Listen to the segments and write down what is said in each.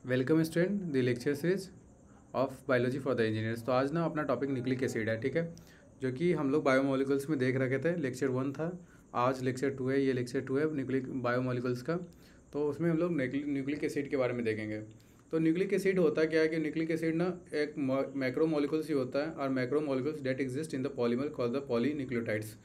Welcome student the lecture series of biology for the engineers. तो आज ना अपना टॉपिक न्यूक्लिक एसिड है, ठीक है, जो कि हम लोग बायोमोलिकुल्स में देख रखे थे। लेक्चर 1 था, आज लेक्चर 2 है। ये लेक्चर 2 है न्यूक्लिक बायोमोलिकुल्स का। तो उसमें हम लोग न्यूक्लिक एसिड के बारे में देखेंगे। तो न्यूक्लिक एसिड होता क्या है कि न्यूक्लिक एसिड ना एक मैक्रोमोलिकुल्स ही होता है, और macromolecules that exist in the polymer called the polynucleotides.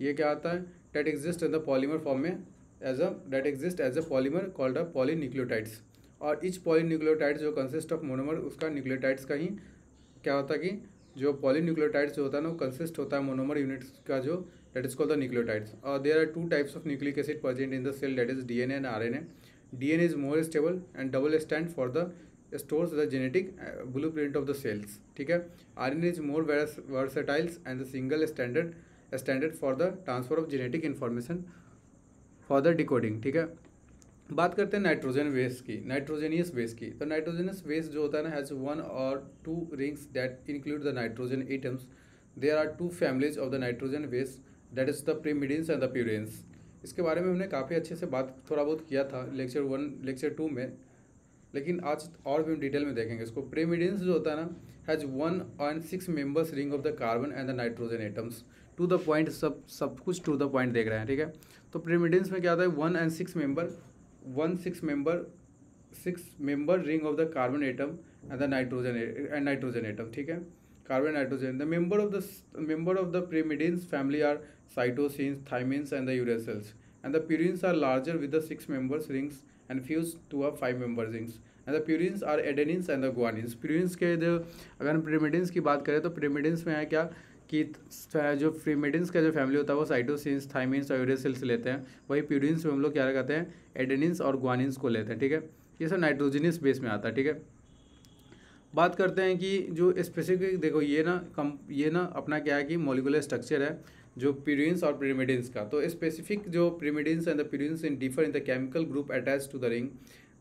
ये क्या आता है? That exist in the polymer form में that exist as a polymer called the polynucleotides. और इच पॉलीन्यूक्लियोटाइड्स जो कंसिस्ट ऑफ मोनोमर, उसका न्यूक्लियोटाइड्स का ही क्या होता है कि जो पॉलीन्यूक्लियोटाइड्स जो होता है ना, वो कंसिस्ट होता है मोनोमर यूनिट्स का, जो that is called the nucleotides. और there are two types of nucleic acid present in the cell, that is DNA and RNA. DNA is more stable and double stand for the stores the genetic blueprint of the cells, ठीक है। RNA is more versatiles and the single standard for the transfer of genetic information for the decoding, ठीक है। बात करते हैं nitrogen base की, nitrogenous base की। तो नाइट्रोजनस बेस जो होता है ना, हैज़ वन और two rings that include the nitrogen atoms. There are two families of the nitrogen base, that is the pyrimidines and the purines. इसके बारे में हमने काफ़ी अच्छे से बात थोड़ा बहुत किया था लेक्चर 1 लेक्चर 2 में, लेकिन आज और भी हम डिटेल में देखेंगे इसको। प्रीमिडिन्स जो होता है ना, has 1 and 6 members ring of the carbon and the nitrogen atoms. To the point, सब कुछ टू द पॉइंट देख रहे हैं, ठीक है। तो प्रीमिडिन्स में क्या होता है? 1 and 6 member, 6 member ring of the carbon atom and the nitrogen atom, ठीक है। Carbon nitrogen. The member of the pyrimidines family are cytosines, thymines and the uracils, and the purines are larger with the 6 members rings and fused to a 5 member rings, and the purines are adenines and the guanines। purines के जो, अगर हम pyrimidines की बात करें तो pyrimidines में है क्या कि जो प्रीमिडिन्स का जो फैमिली होता है वो साइटोसिन्स, थाइमिन्स और यूरेसिल्स लेते हैं। वही प्यूरिन्स में हम लोग क्या लगाते हैं? एडेनिन्स और ग्वानिन्स को लेते हैं, ठीक है। ये सब नाइट्रोजनियस बेस में आता है, ठीक है। बात करते हैं कि जो स्पेसिफिक, देखो ये ना अपना क्या है कि मॉलिक्यूलर स्ट्रक्चर है जो प्यूरिन्स और प्रीमिडिन्स का। तो स्पेसिफिक जो pyrimidines and the purines in differ in the chemical group attach to the ring.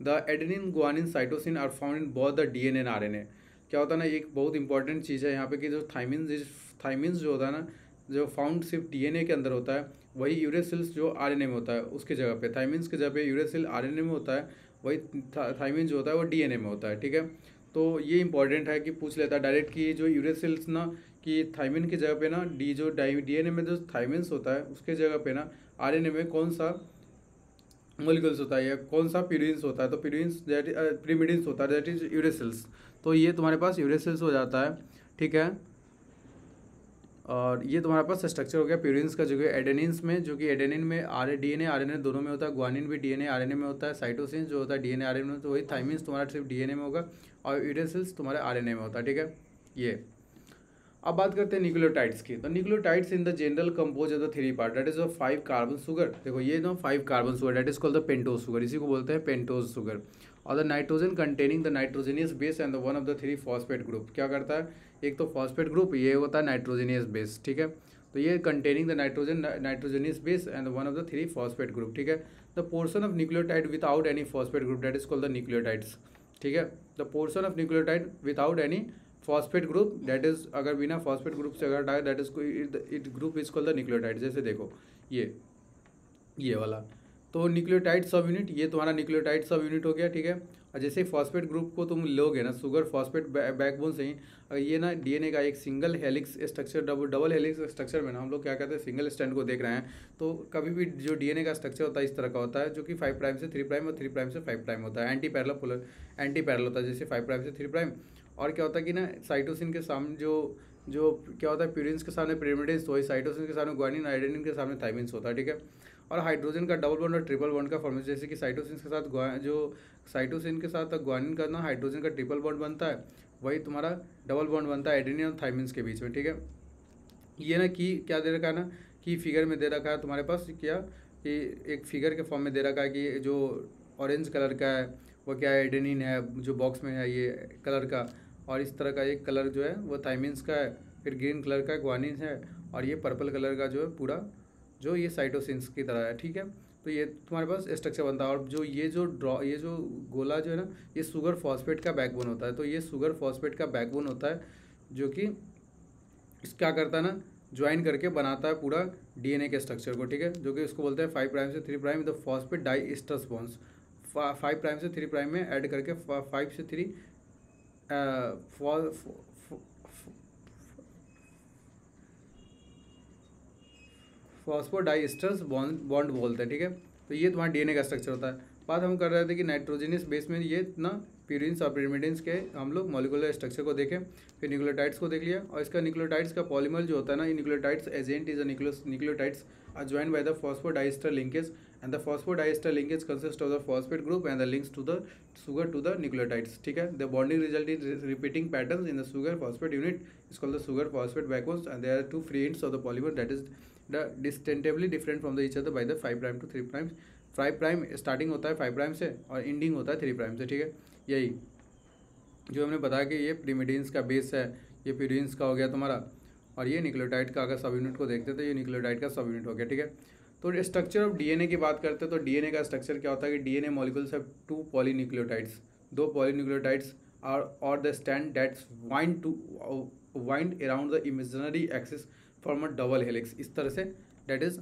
The adenine, guanine, cytosine are found in both the DNA and RNA. क्या होता है ना, एक बहुत इंपॉर्टेंट चीज़ है यहाँ पे कि जो थाइमिन्स जो होता है ना, जो फाउंड सिर्फ डीएनए के अंदर होता है, वही यूरेसिल्स जो आरएनए में होता है उसके जगह पे। थाइमिन्स के जगह पे यूरेसिल आरएनए में होता है, वही थाइमिन जो होता है वो डीएनए में होता है, ठीक है। तो ये इंपॉर्टेंट है कि पूछ लेता है डायरेक्ट कि जो यूरेसिल्स ना, कि थाइमिन की जगह पे ना जो डीएनए में जो थाइमिन्स होता है उसके जगह पे ना आरएनए में कौन सा मोलिकुल्स होता है या कौन सा प्यूरिन्स होता है? तो प्यूरिन्स प्रीमिडिन्स होता है, दैट इज यूरेसिल्स। तो ये तुम्हारे पास यूरेसिल्स हो जाता है, ठीक है। और ये तुम्हारे पास स्ट्रक्चर हो गया प्यूरिन्स का, जो कि एडेनिन्स में, जो कि एडेनिन में डीएनए आरएनए दोनों में होता है। ग्वानिन भी डीएनए आरएनए में होता है। साइटोसिन जो होता है डीएनए आरएनए में, तो वही थाइमिन्स तुम्हारा सिर्फ डीएनए में होगा, और यूरेसिल्स तुम्हारे आरएनए में होता है, ठीक है। ये अब बात करते हैं न्यूक्लियोटाइड्स की। तो nucleotides in the general compose of the 3 part, that is 5 carbon sugar. देखो ये ना 5 carbon sugar, that is called the pentose sugar, इसी को बोलते हैं पेंटोज शुगर। और the nitrogen containing the nitrogenous base and the one of the 3 phosphate group. क्या करता है? एक तो फॉस्फेट ग्रुप, ये होता है नाइट्रोजनियस बेस, ठीक है। तो ये containing the nitrogenous base and one of the 3 phosphate group, ठीक है। The portion of nucleotide without any phosphate group, that is called the nucleotides, ठीक है। The portion of nucleotide without any phosphate group, that is, अगर बिना phosphate group से अगर डाय, that is it group is called the nucleotide. जैसे देखो ये वाला, तो न्यूक्लियोटाइड सब यूनिट, ये तुम्हारा न्यूक्लियोटाइड सब यूनिट हो गया, ठीक है। और जैसे फॉस्फेट ग्रुप को तुम लोगे ना शुगर फॉस्फेट बैकबोन से ही, अगर ये ना डीएनए का एक single helix structure, double helix structure में ना हम लोग क्या कहते हैं, सिंगल स्ट्रैंड को देख रहे हैं। तो कभी भी जो डीएनए का स्ट्रक्चर होता है इस तरह का होता है, जो कि 5 प्राइम से 3 प्राइम और 3 प्राइम से 5 प्राइम होता है। एंटी पैरेलल होता है, जैसे 5 प्राइम से 3 प्राइम। और क्या होता है कि ना साइटोसिन के सामने जो क्या होता है, प्यूरिन्स के सामने प्रीमिडिन्स, तो वही साइटोसिन के सामने ग्वानिन, आइडेनिन के सामने थाइमिन्स होता है, ठीक है। और हाइड्रोजन का डबल बॉन्ड और ट्रिपल बॉन्ड का फॉर्मेशन, जैसे कि साइटोसिन के साथ साइटोसिन के साथ ग्वानिन का ना हाइड्रोजन का ट्रिपल बॉन्ड बनता है, वही तुम्हारा डबल बॉन्ड बनता है एडेनिन और थाइमिन्स के बीच में, ठीक है। ये ना कि क्या दे रखा है ना, कि फिगर में दे रखा है तुम्हारे पास, क्या कि एक फिगर के फॉर्म में दे रखा है कि जो ऑरेंज कलर का है वो क्या है, एडेनिन है जो बॉक्स में है ये कलर का, और इस तरह का एक कलर जो है वो थाइमिन्स का है, फिर ग्रीन कलर का ग्वानिन है, और ये पर्पल कलर का जो है पूरा जो ये साइटोसिन्स की तरह है, ठीक है। तो ये तुम्हारे पास स्ट्रक्चर बनता है। और जो ये जो गोला जो है ना, ये शुगर फॉस्फेट का बैकबोन होता है। तो ये शुगर फॉस्फेट का बैकबोन होता है, जो कि क्या करता है ना, ज्वाइन करके बनाता है पूरा डीएनए के स्ट्रक्चर को, ठीक है। जो कि इसको बोलते हैं 5 प्राइम से 3 prime the phosphate di esters bonds. 5 prime से 3 प्राइम में ऐड करके 5 से 3 फॉस्फोडाइस्टर्स बॉन्ड बोलते हैं, ठीक है। तो ये तुम्हारा डीएनए का स्ट्रक्चर होता है। बात हम कर रहे थे कि नाइट्रोजनस बेस में ये ना प्यूरिन्स और पिरिमिडिन्स के हम लोग मॉलिक्यूलर स्ट्रक्चर को देखें, फिर न्यूक्लियोटाइड्स को देख लिया, और इसका न्यूक्लियोटाइड्स का पॉलीमर जो होता है ना, ये nucleotides agent is a nucleotides are joined by the phosphodiester linkage and the phosphodiester linkage consist of the phosphate group and the links to the sugar to the nucleotides, ठीक है। The bonding result is repeating patterns in the sugar phosphate unit is called the sugar phosphate backbones and there are 2 free ends of the polymer that is distinctively different from the each other by the 5 prime to 3 prime। 5 prime starting होता है 5 prime से और ending होता है 3 prime से, ठीक है। यही जो हमने बताया कि ये प्रिमिडिन्स का बेस है, ये प्यूरिन्स का हो गया तुम्हारा, और ये न्यूक्लियोटाइड का अगर सब यूनिट को देखते तो ये न्यूक्लियोटाइड का सब यूनिट हो गया, ठीक है। तो स्ट्रक्चर ऑफ डीएनए की बात करते हैं तो डीएनए का स्ट्रक्चर क्या होता है कि DNA molecules have 2 polynucleotides, 2 polynucleotides और the stand that's wind around the imaginary axis form a double helix. इस तरह से that is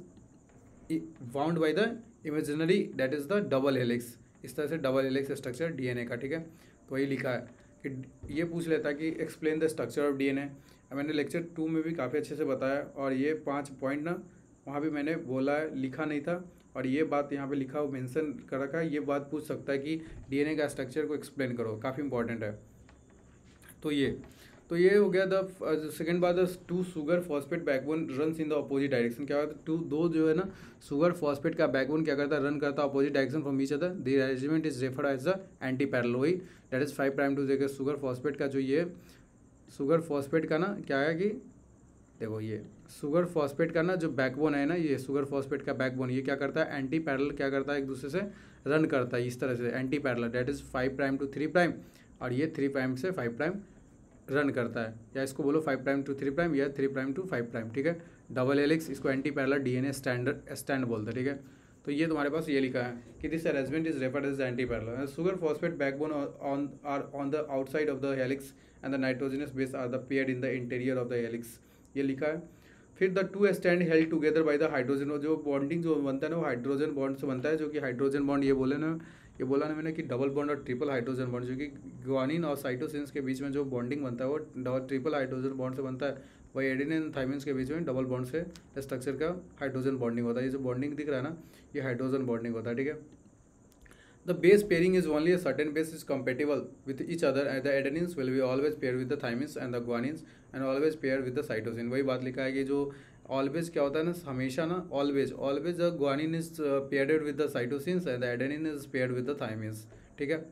bound by the imaginary that is the double helix. इस तरह से डबल हेलिक्स स्ट्रक्चर डीएनए का, ठीक है। तो वही लिखा है कि ये पूछ लेता है कि explain the structure of DNA. मैंने लेक्चर 2 में भी काफ़ी अच्छे से बताया, और ये 5 पॉइंट ना वहाँ भी मैंने बोला है, लिखा नहीं था, और ये बात यहाँ पे लिखा मेंशन कर रखा है। ये बात पूछ सकता है कि डीएनए का स्ट्रक्चर को एक्सप्लेन करो, काफ़ी इंपॉर्टेंट है। तो ये हो गया द सेकेंड बात, the 2 sugar phosphate backbone runs in the opposite direction. क्या होता है, दो जो है ना सुगर फॉस्फेट का बैकबोन क्या करता है, रन करता है opposite direction from each other. The arrangement is referred as the antiparallel. वही दैट इज 5 प्राइम टू देखिए सुगर फॉस्फेट का जो ये सुगर फॉस्फेट का ना क्या है कि देखो ये सुगर फॉस्फेट का ना जो बैकबोन है ना, ये सुगर फॉस्फेट का बैकबोन ये क्या करता है, एंटी पैरेलल क्या करता है, एक दूसरे से रन करता है इस तरह से antiparallel. That is 5 prime to 3 prime, और ये 3 प्राइम से 5 प्राइम रन करता है, या इसको बोलो 5 प्राइम टू 3 प्राइम या 3 प्राइम टू 5 प्राइम, ठीक है। डबल हेलिक्स इसको एंटी पैरेलल डीएनए स्टैंड बोलते हैं, ठीक है। तो ये तुम्हारे पास ये लिखा है कि this arrangement is referred as antiparallel. Sugar phosphate backbone on the outside of the helix and the nitrogenous base are the paired in the interior of the helix, ये लिखा है। फिर the 2 stand held together by the hydrogen, जो bonding जो बनता है ना वो हाइड्रोजन बॉन्ड से बनता है, जो कि हाइड्रोजन बॉन्ड ये बोला ना मैंने कि डबल बॉन्ड और ट्रिपल हाइड्रोजन बॉन्ड, जो कि ग्वानिन और साइटोसिन्स के बीच में जो बॉन्डिंग बनता है वो ट्रिपल हाइड्रोजन बॉन्ड से बनता है। वही एडेनिन एंड थाइमिन के बीच में डबल बॉन्ड से स्ट्रक्चर का हाइड्रोजन बॉन्डिंग होता है। ये जो बॉन्डिंग दिख रहा है ना ये हाइड्रोजन बॉन्डिंग होता है, ठीक है। The base pairing is only a certain base is compatible with each other and the adenines will be always paired with the thymines and the guanines and always paired with the cytosine। वही बात लिखा है कि जो always क्या होता है ना, हमेशा ना always the guanine is paired with the cytosines and the adenine is paired with the thymines, ठीक है।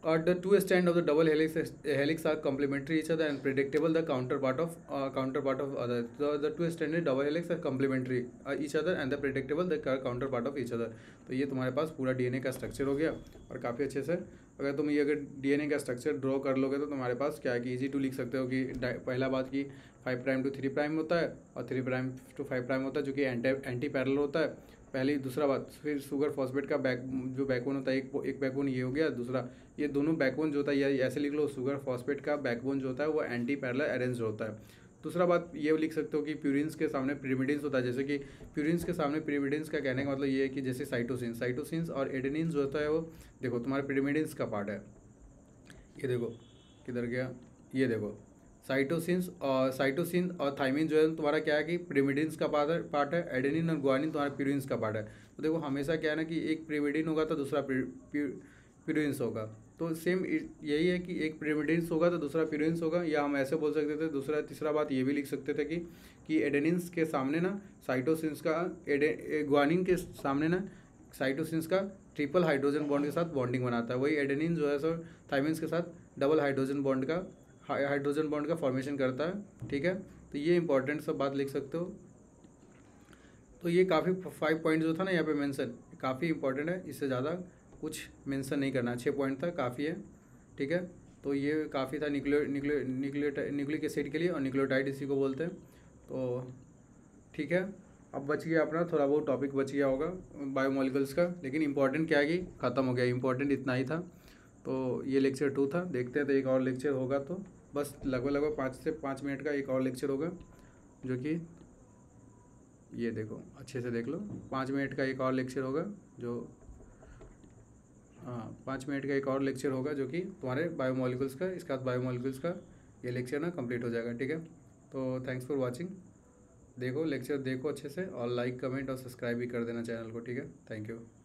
और the 2 stand of the double helix are complementary each other and predictable the counterpart of other. The 2 standed double helix are complementary each other and the predictable the counterpart of each other. तो ये तुम्हारे पास पूरा DNA का structure हो गया, और काफ़ी अच्छे से अगर तुम ये अगर डीएनए का स्ट्रक्चर ड्रॉ कर लोगे तो तुम्हारे पास क्या है कि ईजी टू लिख सकते हो कि पहला बात की 5 प्राइम टू 3 प्राइम होता है और 3 प्राइम टू 5 प्राइम होता है, जो कि एंटी पैरेलल होता है पहली। दूसरा बात फिर सुगर फॉस्फेट का जो बैकबोन होता है, एक बैकबोन ये हो गया, दूसरा ये दोनों बैकबोन जो होता है या ऐसे लिख लो सुगर फॉस्फेट का बैकबोन जो होता है वो एंटी पैरेलल अरेंज होता है। दूसरा बात ये लिख सकते हो कि प्यूरिन्स के सामने पिरिमिडिन्स होता है, जैसे कि प्यूरिन्स के सामने पिरिमिडिन्स का कहने का मतलब ये है कि जैसे साइटोसिन्स और एडेनिन जो होता है वो देखो तुम्हारे पिरिमिडिन्स का पार्ट है। ये देखो किधर गया, ये देखो साइटोसिन और थाइमिन जो है तुम्हारा क्या है कि पिरिमिडिन्स का पार्ट है, एडेनिन और ग्वानिन तुम्हारा प्यूरिन्स का पार्ट है। तो देखो हमेशा क्या है ना कि एक पिरिमिडिन होगा तो दूसरा प्यूरिन्स होगा, तो सेम यही है कि एक पिरिमिडिन्स होगा तो दूसरा प्यूरिन्स होगा, या हम ऐसे बोल सकते थे। तीसरा बात ये भी लिख सकते थे कि एडेनिन्स के सामने ना साइटोसिन्स का ग्वानिन के सामने ना साइटोसिन्स का ट्रिपल हाइड्रोजन बॉन्ड के साथ बॉन्डिंग बनाता है। वही एडेनिन जो है सो थाइमिन्स के साथ डबल हाइड्रोजन बॉन्ड का फॉर्मेशन करता है, ठीक है। तो ये इंपॉर्टेंट सब बात लिख सकते हो। तो ये काफ़ी 5 पॉइंट जो था ना यहाँ पे मेंशन काफ़ी इंपॉर्टेंट है, इससे ज़्यादा कुछ मेंशन नहीं करना, 6 पॉइंट था काफ़ी है, ठीक है। तो ये काफ़ी था न्यूक्लिक एसिड के लिए, और न्यूक्लियोटाइड इसी को बोलते हैं। तो ठीक है, अब बच गया अपना थोड़ा बहुत टॉपिक बच गया होगा बायोमोलिकुल्स का, लेकिन इंपॉर्टेंट क्या है कि ख़त्म हो गया, इंपॉर्टेंट इतना ही था। तो ये लेक्चर 2 था, देखते हैं तो एक और लेक्चर होगा, तो बस लगभग 5 से 5 मिनट का एक और लेक्चर होगा, जो कि ये देखो अच्छे से देख लो 5 मिनट का एक और लेक्चर होगा, जो हाँ 5 मिनट का एक और लेक्चर होगा जो कि तुम्हारे बायोमोलिकुल्स का, इसके बाद बायोमोलिकुल्स का ये लेक्चर ना कंप्लीट हो जाएगा, ठीक है। तो थैंक्स फॉर वाचिंग। देखो लेक्चर देखो अच्छे से, और लाइक कमेंट और सब्सक्राइब भी कर देना चैनल को, ठीक है। Thank you.